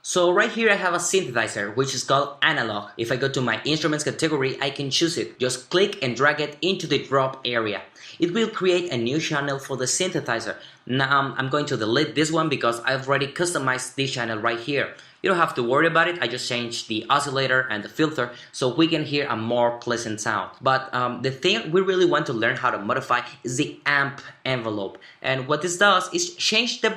So right here I have a synthesizer which is called analog. If I go to my instruments category, I can choose it. Just click and drag it into the drop area. It will create a new channel for the synthesizer. Now I'm going to delete this one because I've already customized this channel right here. You don't have to worry about it. I just changed the oscillator and the filter so we can hear a more pleasant sound. But the thing we really want to learn how to modify is the amp envelope. And what this does is change the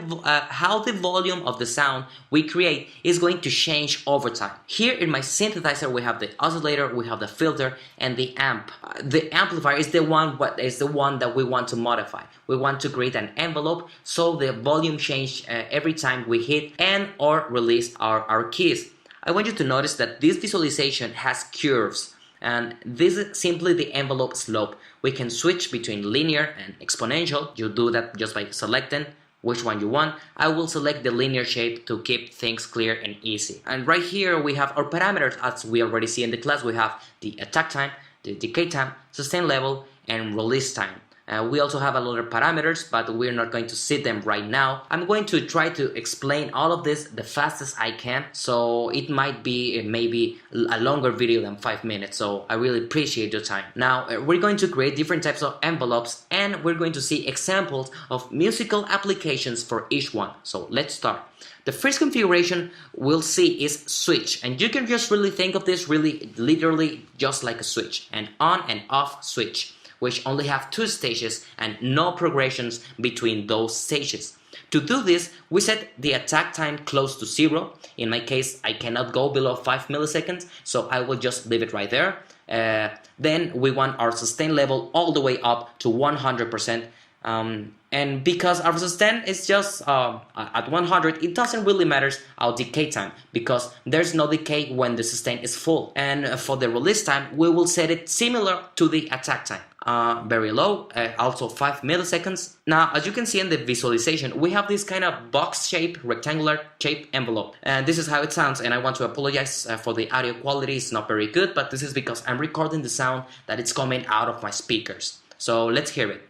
how the volume of the sound we create is going to change over time. Here in my synthesizer we have the oscillator, we have the filter, and the amp. The amplifier is the one that we want to modify. We want to create an envelope so the volume change every time we hit and or release our keys. I want you to notice that this visualization has curves, and this is simply the envelope slope. We can switch between linear and exponential. You do that just by selecting which one you want. I will select the linear shape to keep things clear and easy. And right here we have our parameters. As we already see in the class, we have the attack time, the decay time, sustain level, and release time. We also have a lot of parameters, but we're not going to see them right now. I'm going to try to explain all of this the fastest I can, so it might be maybe a longer video than 5 minutes, so I really appreciate your time. Now we're going to create different types of envelopes, and we're going to see examples of musical applications for each one. So let's start. The first configuration we'll see is switch, and you can just really think of this really literally just like a switch, an on and off switch, which only have 2 stages and no progressions between those stages. To do this, we set the attack time close to 0. In my case, I cannot go below 5 milliseconds, so I will just leave it right there. Then we want our sustain level all the way up to 100%. And because our sustain is just at 100, it doesn't really matter our decay time because there's no decay when the sustain is full. And for the release time, we will set it similar to the attack time. Very low, also 5 milliseconds. Now, as you can see in the visualization, we have this kind of box shape, rectangular shape envelope, and this is how it sounds. And I want to apologize for the audio quality. It's not very good, but this is because I'm recording the sound that it's coming out of my speakers. So let's hear it.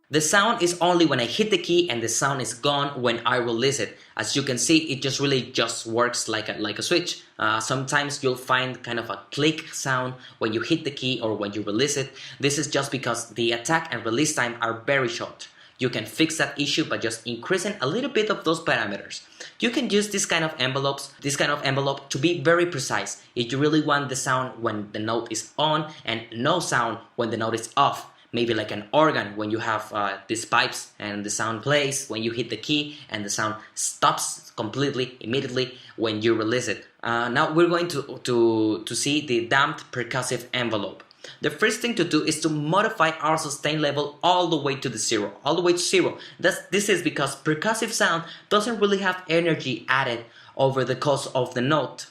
The sound is only when I hit the key, and the sound is gone when I release it. As you can see, it just really works like a switch. Sometimes you'll find kind of a click sound when you hit the key or when you release it. This is just because the attack and release time are very short. You can fix that issue by just increasing a little bit of those parameters. You can use this kind of envelope to be very precise. If you really want the sound when the note is on and no sound when the note is off. Maybe like an organ when you have these pipes and the sound plays when you hit the key and the sound stops completely immediately when you release it. Now we're going to see the damped percussive envelope. The first thing to do is to modify our sustain level all the way to the 0, all the way to 0. This is because percussive sound doesn't really have energy added over the course of the note.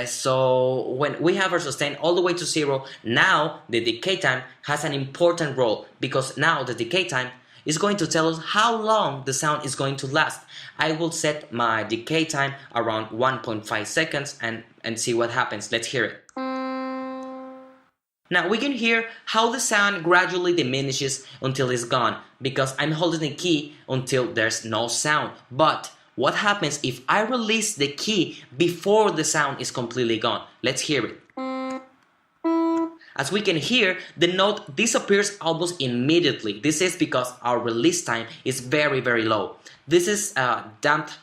So when we have our sustain all the way to 0, now the decay time has an important role because now the decay time is going to tell us how long the sound is going to last. I will set my decay time around 1.5 seconds and see what happens. Let's hear it. Now we can hear how the sound gradually diminishes until it's gone because I'm holding the key until there's no sound. But what happens if I release the key before the sound is completely gone? Let's hear it. As we can hear, the note disappears almost immediately. This is because our release time is very, very low. This is damped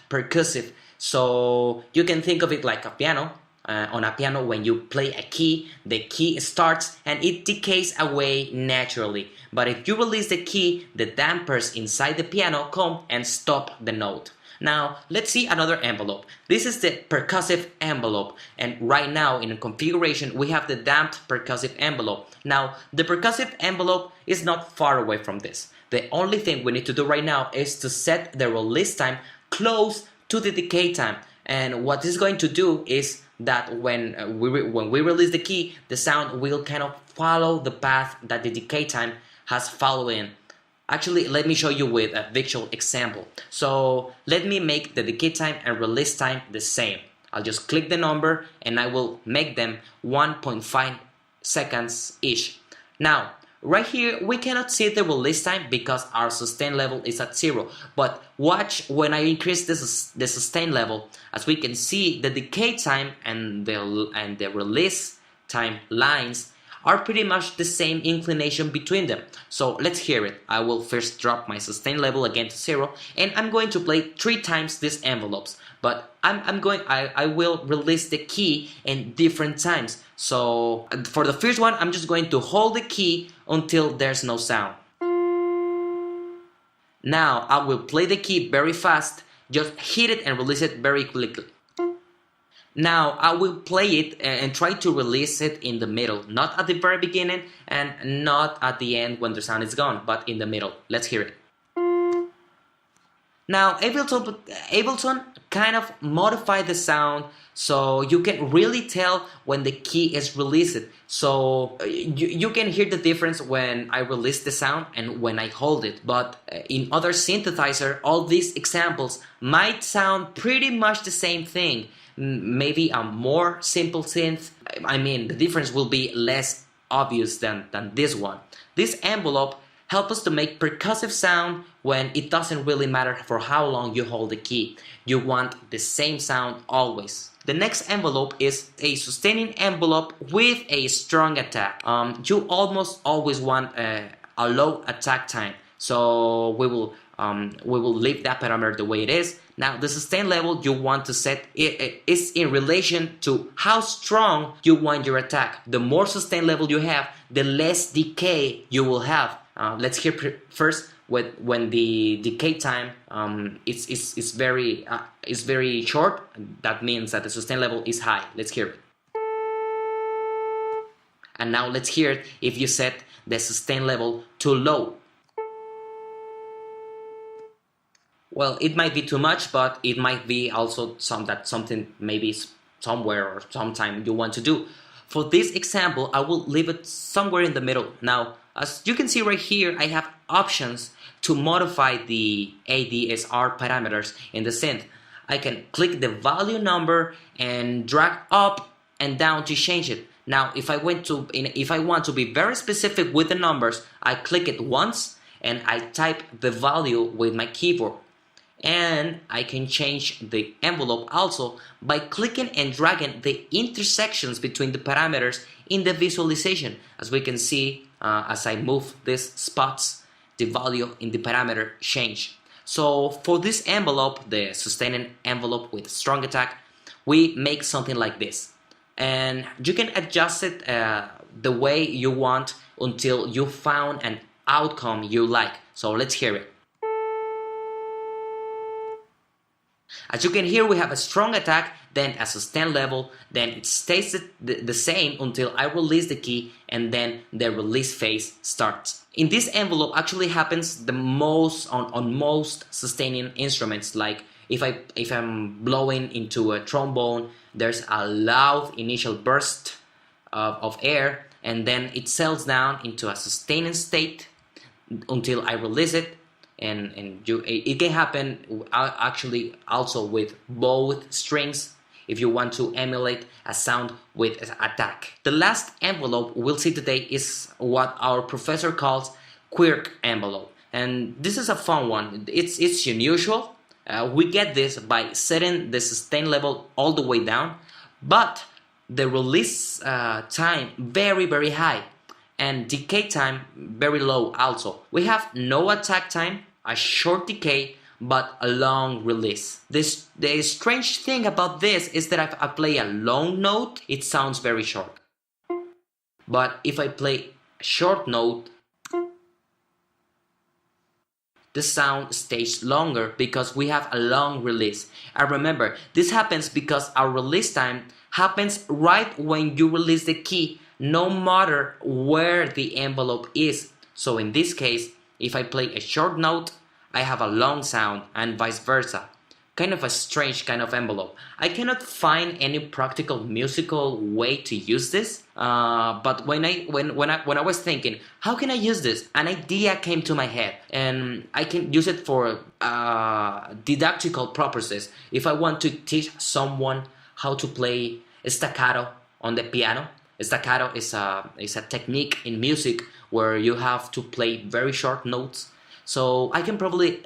percussive, so you can think of it like a piano. On a piano, when you play a key, the key starts and it decays away naturally. But if you release the key, the dampers inside the piano come and stop the note. Now, let's see another envelope. This is the percussive envelope, and right now in configuration we have the damped percussive envelope. Now, the percussive envelope is not far away from this. The only thing we need to do right now is to set the release time close to the decay time. And what this is going to do is that when we release the key, the sound will kind of follow the path that the decay time has followed in. Actually, let me show you with a visual example. So let me make the decay time and release time the same. I'll just click the number and I will make them 1.5 seconds each. Now, Right here, we cannot see the release time because our sustain level is at 0. But watch when I increase the sustain level, as we can see, the decay time and the release time lines are pretty much the same inclination between them. So let's hear it. I will first drop my sustain level again to 0, and I'm going to play 3 times these envelopes. But I will release the key in different times. So for the first one, I'm just going to hold the key until there's no sound. Now I will play the key very fast, just hit it and release it very quickly. Now I will play it and try to release it in the middle, not at the very beginning and not at the end when the sound is gone, but in the middle. Let's hear it. Now Ableton kind of modified the sound so you can really tell when the key is released. So you can hear the difference when I release the sound and when I hold it. But in other synthesizer, all these examples might sound pretty much the same thing. Maybe a more simple synth. I mean, the difference will be less obvious than this one. This envelope helps us to make percussive sound when it doesn't really matter for how long you hold the key. You want the same sound always. The next envelope is a sustaining envelope with a strong attack. You almost always want a low attack time, so we will leave that parameter the way it is. Now the sustain level you want to set is in relation to how strong you want your attack. The more sustain level you have, the less decay you will have. Let's hear first when the decay time is very short. That means that the sustain level is high. Let's hear it. And now let's hear it if you set the sustain level to low. Well, it might be too much, but it might be also something maybe somewhere or sometime you want to do. For this example, I will leave it somewhere in the middle. Now, as you can see right here, I have options to modify the ADSR parameters in the synth. I can click the value number and drag up and down to change it. Now, if I want to be very specific with the numbers, I click it once and I type the value with my keyboard. And I can change the envelope also by clicking and dragging the intersections between the parameters in the visualization. As we can see, as I move these spots, the value in the parameter change. So for this envelope, the sustaining envelope with strong attack, we make something like this. And you can adjust it the way you want until you found an outcome you like. So let's hear it. As you can hear, we have a strong attack, then a sustain level, then it stays the same until I release the key, and then the release phase starts. In this envelope actually happens the most on most sustaining instruments. Like if I'm blowing into a trombone, there's a loud initial burst of air, and then it settles down into a sustaining state until I release it. And it can happen actually also with both strings if you want to emulate a sound with attack. The last envelope we'll see today is what our professor calls quirk envelope, and this is a fun one. It's unusual. We get this by setting the sustain level all the way down, but the release time very high and decay time very low also. We have no attack time, a short decay, but a long release. The strange thing about this is that if I play a long note, it sounds very short. But if I play a short note, the sound stays longer because we have a long release. And remember, this happens because our release time happens right when you release the key, no matter where the envelope is. So in this case, if I play a short note, I have a long sound, and vice versa. Kind of a strange kind of envelope. I cannot find any practical musical way to use this, but when I was thinking, how can I use this? An idea came to my head, and I can use it for didactical purposes. If I want to teach someone how to play staccato on the piano, Staccato is a technique in music where you have to play very short notes. So I can probably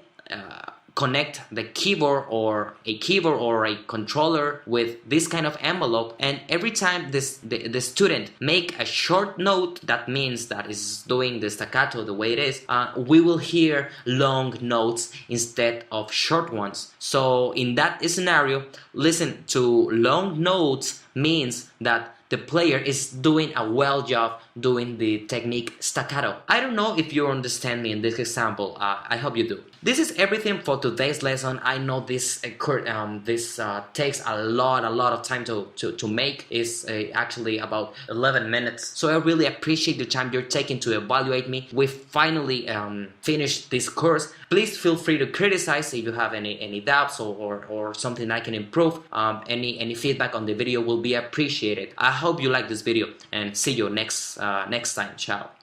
connect the keyboard or a controller with this kind of envelope, and every time the student make a short note, that means that is doing the staccato the way it is, we will hear long notes instead of short ones. So in that scenario, listen to long notes means that the player is doing a well job doing the technique staccato. I don't know if you understand me in this example. I hope you do. This is everything for today's lesson. I know this takes a lot of time to make. It's actually about 11 minutes. So I really appreciate the time you're taking to evaluate me. We finally finished this course. Please feel free to criticize if you have any doubts or something I can improve. Any feedback on the video will be appreciated. I hope you like this video, and see you next time. Ciao.